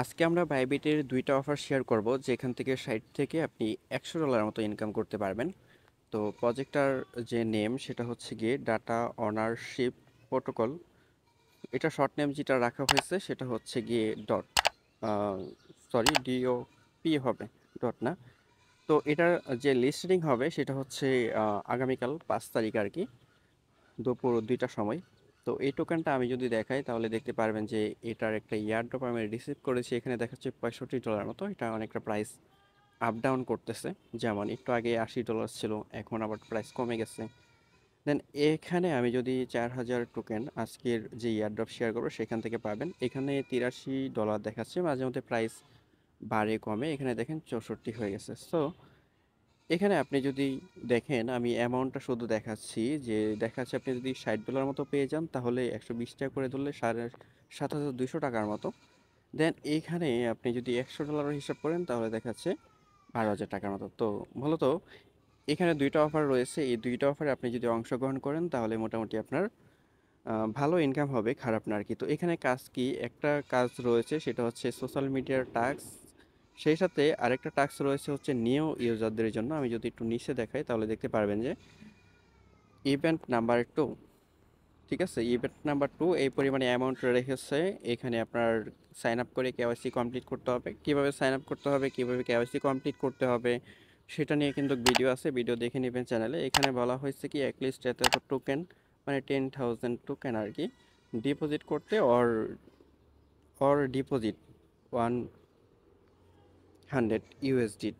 আজকে আমরা বাইবিটের ২টা অফার শেয়ার করব যেখান থেকে সাইট থেকে আপনি $১০০ মতো ইনকাম করতে পারবেন। তো প্রজেক্টটার যে নেম সেটা হচ্ছে গিয়ে ডাটা অনারশিপ প্রোটোকল। এটা শর্ট নেম যেটা রাখা হয়েছে সেটা হচ্ছে গিয়ে ডট সরি ডিওপি হবে, ডট না। তো এটার যে লিস্টেনিং হবে সেটা হচ্ছে আগামীকাল ৫ তারিখ আর কি, দুপুর ২টার সময়। তো এই টোকেনটা আমি যদি দেখাই তাহলে দেখতে পারবেন যে এটার একটা ইয়ারড্রপ আমি রিসিভ করেছি, এখানে দেখাচ্ছে $৬৫ মতো। এটা অনেকটা প্রাইস আপ ডাউন করতেছে, যেমন একটু আগে $৮০ ছিল, এখন আবার প্রাইস কমে গেছে। দেন এখানে আমি যদি ৪,০০০ টোকেন আজকের যে ইয়ারড্রপ শেয়ার করবো সেখান থেকে পাবেন। এখানে $৮৩ দেখাচ্ছে, মাঝে মধ্যে প্রাইস বাড়ে কমে, এখানে দেখেন ৬৪ হয়ে গেছে। সো এখানে আপনি যদি দেখেন আমি অ্যামাউন্টটা শুধু দেখাচ্ছি, যে দেখাচ্ছে আপনি যদি $৬০ মতো পেয়ে যান তাহলে ১২০ টাকা করে ধরলে ৭,৭২০ টাকার মতো। দেন এইখানে আপনি যদি $১০০ হিসাব করেন তাহলে দেখাচ্ছে ১২,০০০ টাকার মতো। তো মূলত এখানে ২টা অফার রয়েছে, এই ২টা অফারে আপনি যদি অংশগ্রহণ করেন তাহলে মোটামুটি আপনার ভালো ইনকাম হবে, খারাপ না আর কি। তো এখানে কাজ কি, একটা কাজ রয়েছে সেটা হচ্ছে সোশ্যাল মিডিয়ার টাস্ক, সেই সাথে আরেকটা টাস্ক রয়েছে হচ্ছে নিউ ইউজারদের জন্য। আমি যদি একটু নিচে দেখাই তাহলে দেখতে পারবেন যে ইভেন্ট নাম্বার 2, ঠিক আছে, ইভেন্ট নাম্বার 2 এই পরিমাণে অ্যামাউন্ট রেখেছে। এখানে আপনার সাইন আপ করে কেওয়াইসি কমপ্লিট করতে হবে। কিভাবে সাইন আপ করতে হবে, কিভাবে কেওয়াইসি কমপ্লিট করতে হবে সেটা নিয়ে কিন্তু ভিডিও আছে, ভিডিও দেখে নেবেন চ্যানেলে। এখানে বলা হয়েছে কি অ্যাটলিস্ট এত এত টোকেন, মানে 10,000 টোকেন আর কি, ডিপোজিট করতে, অর অর ডিপোজিট 100 USDT।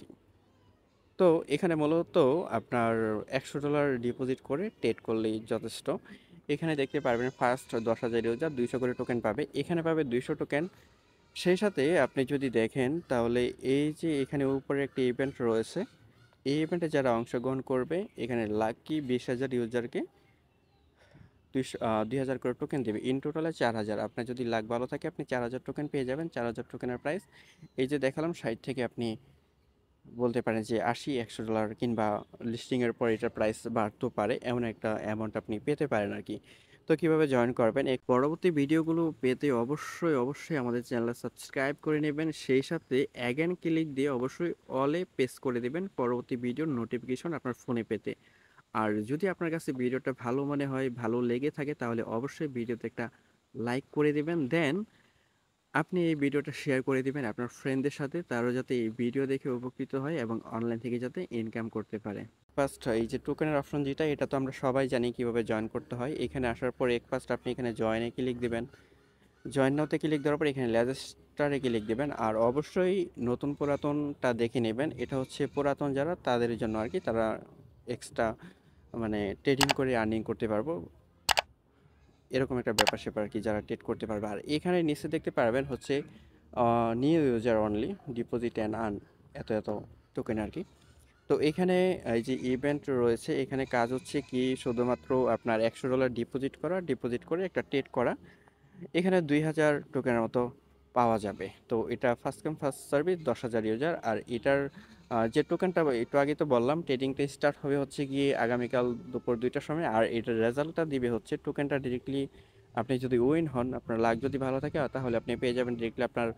তো এখানে মূলত আপনার $১০০ ডিপোজিট করে ট্রেড করলেই যথেষ্ট। এখানে দেখতে পারবেন ফার্স্ট ১০,০০০ ইউজার ২০০ করে টোকেন পাবে, এখানে পাবে ২০০ টোকেন। সেই সাথে আপনি যদি দেখেন তাহলে এই যে এখানে উপরে একটা ইভেন্ট রয়েছে, এই ইভেন্টে যারা অংশগ্রহণ করবে এখানে লাকি ২০,০০০ ইউজারকে ২,০০০ করে টোকেন দেবে, ইন টোটালে ৪,০০০। আপনার যদি লাক ভালো থাকে আপনি ৪,০০০ টোকেন পেয়ে যাবেন। ৪,০০০ টোকেনের প্রাইস এই যে দেখালাম, ৬০ থেকে আপনি বলতে পারেন যে ৮০, $১০০, কিংবা লিস্টিংয়ের পর এটার প্রাইস বাড়তেও পারে, এমন একটা অ্যামাউন্ট আপনি পেতে পারেন আর কি। তো কিভাবে জয়েন করবেন, এই পরবর্তী ভিডিওগুলো পেতে অবশ্যই আমাদের চ্যানেল সাবস্ক্রাইব করে নেবেন, সেই সাথে অ্যাগেন ক্লিক দিয়ে অবশ্যই অলে প্রেস করে দেবেন পরবর্তী ভিডিওর নোটিফিকেশন আপনার ফোনে পেতে। আর যদি আপনার কাছে ভিডিওটা ভালো মনে হয়, ভালো লেগে থাকে, তাহলে অবশ্যই ভিডিওতে একটা লাইক করে দেবেন। দেন আপনি এই ভিডিওটা শেয়ার করে দিবেন আপনার ফ্রেন্ডদের সাথে, তারাও যাতে এই ভিডিও দেখে উপকৃত হয় এবং অনলাইন থেকে যাতে ইনকাম করতে পারে। ফার্স্ট এই যে টোকেনের অপশন যেটা, এটা তো আমরা সবাই জানি কিভাবে জয়েন করতে হয়। এখানে আসার পর ফার্স্ট আপনি এখানে জয়েনে ক্লিক দিবেন। জয়েন নাওতে ক্লিক দেওয়ার পর এখানে রেজিস্টারে ক্লিক দিবেন। আর অবশ্যই নতুন পুরাতনটা দেখে নেবেন, এটা হচ্ছে পুরাতন যারা তাদের জন্য আর কি, তারা এক্সট্রা মানে ট্রেডিং করে আর্নিং করতে পারবো, এরকম একটা ব্যাপার স্যাপার আর কি, যারা ট্রেড করতে পারবে। আর এখানে নিচে দেখতে পারবেন হচ্ছে new user only deposit and earn, এত এত টোকেন আর কি। তো এখানে এই যে ইভেন্ট রয়েছে, এখানে কাজ হচ্ছে কি শুধুমাত্র আপনার $১০০ ডিপোজিট করা, ডিপোজিট করে একটা ট্রেড করা। এখানে ২,০০০ টোকেনের মতো পাওয়া যাবে। তো এটা ফার্স্ট কাম ফার্স্ট সার্ভিস, ১০,০০০ ইউজার। আর এটার যে টোকেনটা একটু আগে তো বললাম, ট্রেডিংটা স্টার্ট হবে হচ্ছে গিয়ে আগামীকাল দুপুর ২টার সময়। আর এটার রেজাল্টটা দিবে হচ্ছে টোকেনটা ডিরেক্টলি, আপনি যদি উইন হন, আপনার লাক যদি ভালো থাকে তাহলে আপনি পেয়ে যাবেন ডিরেক্টলি আপনার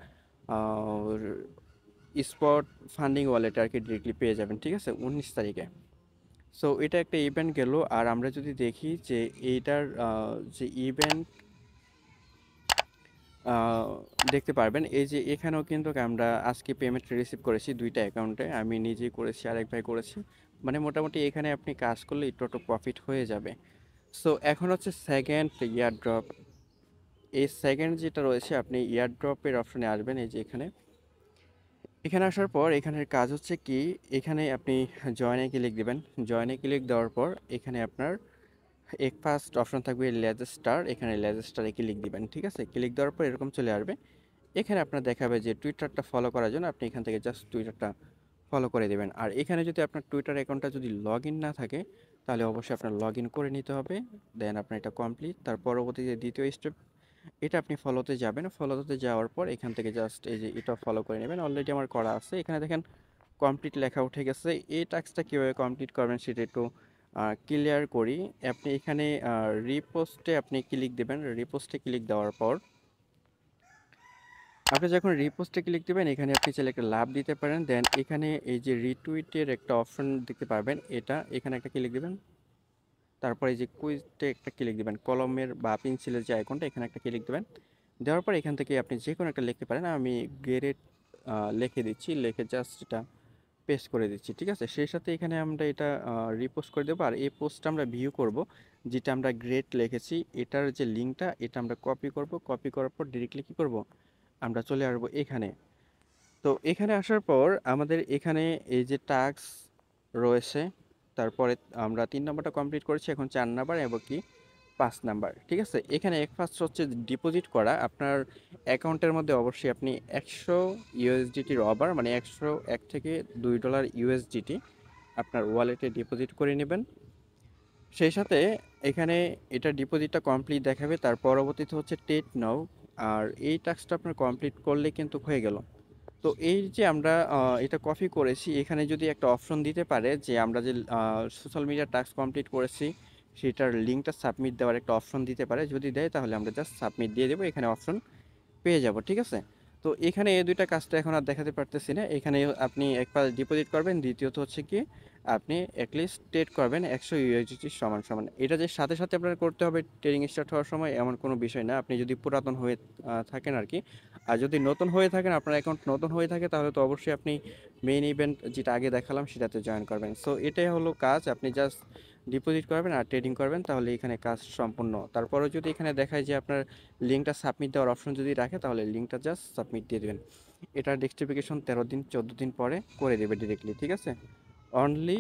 স্পট ফান্ডিং ওয়ালেটে আর কি, ডিরেক্টলি পেয়ে যাবেন, ঠিক আছে, ১৯ তারিখে। সো এটা একটা ইভেন্ট গেল। আর আমরা যদি দেখি যে এইটার যে ইভেন্ট দেখতে পারবেন এই যে এখানেও কিন্তু আমরা আজকে পেমেন্ট রিসিভ করেছি ২টা অ্যাকাউন্টে, আমি নিজেই করেছি, আরেক ভাই করেছি। মানে মোটামুটি এখানে আপনি কাজ করলে একটু একটু প্রফিট হয়ে যাবে। সো এখন হচ্ছে সেকেন্ড ইয়ার ড্রপ। এই সেকেন্ড যেটা রয়েছে, আপনি ইয়ার ড্রপের অপশনে আসবেন, এই যে এখানে। এখানে আসার পর এখানের কাজ হচ্ছে কি, এখানে আপনি জয়েনে ক্লিক দিবেন। জয়েনে ক্লিক দেওয়ার পর এখানে আপনার ফার্স্ট অপশন থাকবে রেজিস্টার, এখানে রেজিস্টারে ক্লিক দিবেন, ঠিক আছে। ক্লিক দেওয়ার পর এরকম চলে আসবে। এখানে আপনার দেখাবে যে টুইটারটা ফলো করার জন্য আপনি এখান থেকে জাস্ট টুইটারটা ফলো করে দেবেন। আর এখানে যদি আপনার টুইটার অ্যাকাউন্টটা যদি লগ ইন না থাকে তাহলে অবশ্যই আপনার লগ ইন করে নিতে হবে। দেন আপনার এটা কমপ্লিট। তার পরবর্তী যে দ্বিতীয় স্টেপ, এটা আপনি ফলোতে যাবেন। ফলোতে যাওয়ার পর এখান থেকে জাস্ট এই যে এটা ফলো করে নেবেন, অলরেডি আমার করা আছে। এখানে দেখেন কমপ্লিট লেখা উঠে গেছে। এই টাস্কটা কীভাবে কমপ্লিট করবেন সেটা একটু ক্লিয়ার করি। আপনি এখানে রিপোস্টে আপনি ক্লিক দেবেন। রিপোস্টে ক্লিক দেওয়ার পর আপনি যখন রিপোস্টে ক্লিক দিবেন এখানে আপনি চাইলে একটা লাভ দিতে পারেন। দেন এখানে এই যে রিটুইটের একটা অপশন দেখতে পারবেন, এখানে একটা ক্লিক দিবেন। তারপরে এই যে কুইজতে একটা ক্লিক দিবেন, কলমের বা পেন্সিলের যে আইকনটা এখানে একটা ক্লিক দিবেন। দেওয়ার পর এখান থেকে আপনি যে কোনো একটা লিখতে পারেন। আমি গ্রেড লিখে দিচ্ছি, লিখে জাস্ট এটা পেস্ট করে দিচ্ছি, ঠিক আছে। সেই সাথে এখানে আমরা এটা রিপোস্ট করে দেবো। আর এই পোস্টটা আমরা ভিউ করব, যেটা আমরা গ্রেড লিখেছি এটার যে লিঙ্কটা এটা আমরা কপি করব। কপি করার পর ডিরেক্টলি কী করব, আমরা চলে আসবো এখানে। তো এখানে আসার পর আমাদের এখানে এই যে টাস্ক রয়েছে, তারপরে আমরা 3 নাম্বারটা কমপ্লিট করেছি, এখন 4 নাম্বার এবং কি 5 নাম্বার, ঠিক আছে। এখানে এক ফার্স্ট হচ্ছে ডিপোজিট করা। আপনার অ্যাকাউন্টের মধ্যে অবশ্যই আপনি 100 ইউএসডিটির ওভার মানে 1 থেকে $2 ইউএসডিটি আপনার ওয়ালেটে ডিপোজিট করে নেবেন। সেই সাথে এখানে এটা ডিপোজিটটা কমপ্লিট দেখাবে, তার পরবর্তীতে হচ্ছে টেট নাও। আর এই টাস্কটা আপনার কমপ্লিট করলে কিন্তু হয়ে গেল। তো এই যে আমরা এটা কপি করেছি, এখানে যদি একটা অপশন দিতে পারে যে আমরা যে সোশ্যাল মিডিয়া টাস্ক কমপ্লিট করেছি সেটার লিঙ্কটা সাবমিট দেওয়ার একটা অপশন দিতে পারে। যদি দেয় তাহলে আমরা জাস্ট সাবমিট দিয়ে দেবো, এখানে অপশন পেয়ে যাব, ঠিক আছে। তো এখানে এই দুইটা কাজটা এখন আর দেখাতে পারতেছি না। এখানে আপনি একবার ডিপোজিট করবেন, দ্বিতীয়ত হচ্ছে কি আপনি অ্যাটলিস্ট ট্রেড করবেন 100 ইউএসডিটি সমান সমান। এটা যে সাথে সাথে আপনার করতে হবে ট্রেডিং স্টার্ট হওয়ার সময় এমন কোনো বিষয় না। আপনি যদি পুরাতন হয়ে থাকেন আর কি, আর যদি নতুন হয়ে থাকেন, আপনার অ্যাকাউন্ট নতুন হয়ে থাকে, তাহলে তো অবশ্যই আপনি মেইন ইভেন্ট যেটা আগে দেখালাম সেটাতে জয়েন করবেন। সো এটাই হলো কাজ, আপনি জাস্ট ডিপোজিট করবেন আর ট্রেডিং করবেন, তাহলে এখানে কাজ সম্পূর্ণ। তারপরেও যদি এখানে দেখায় যে আপনার লিঙ্কটা সাবমিট দেওয়ার অপশন যদি রাখে, তাহলে লিঙ্কটা জাস্ট সাবমিট দিয়ে দেবেন। এটার ডিস্ট্রিবিউশন 13 দিন 14 দিন পরে করে দেবে ডিরেক্টলি, ঠিক আছে। অনলি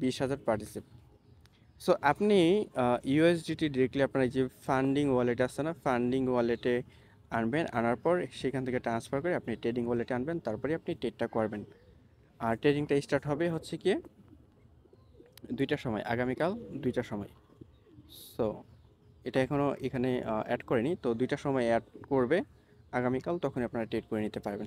20,000 পার্টিসিপ। সো আপনি ইউএসডিটি ডিরেক্টলি আপনার এই যে ফান্ডিং ওয়ালেট আছে না, ফান্ডিং ওয়ালেটে আনবেন। আনার পর সেখান থেকে ট্রান্সফার করে আপনি ট্রেডিং ওয়ালেটে আনবেন, তারপরে আপনি ট্রেডটা করবেন। আর ট্রেডিংটা স্টার্ট হবে হচ্ছে কি 2টার সময়, আগামীকাল 2টার সময়। সো এটা এখনও এখানে অ্যাড করেনি, তো 2টার সময় অ্যাড করবে আগামীকাল, তখন আপনারা ট্রেড করে নিতে পারবেন।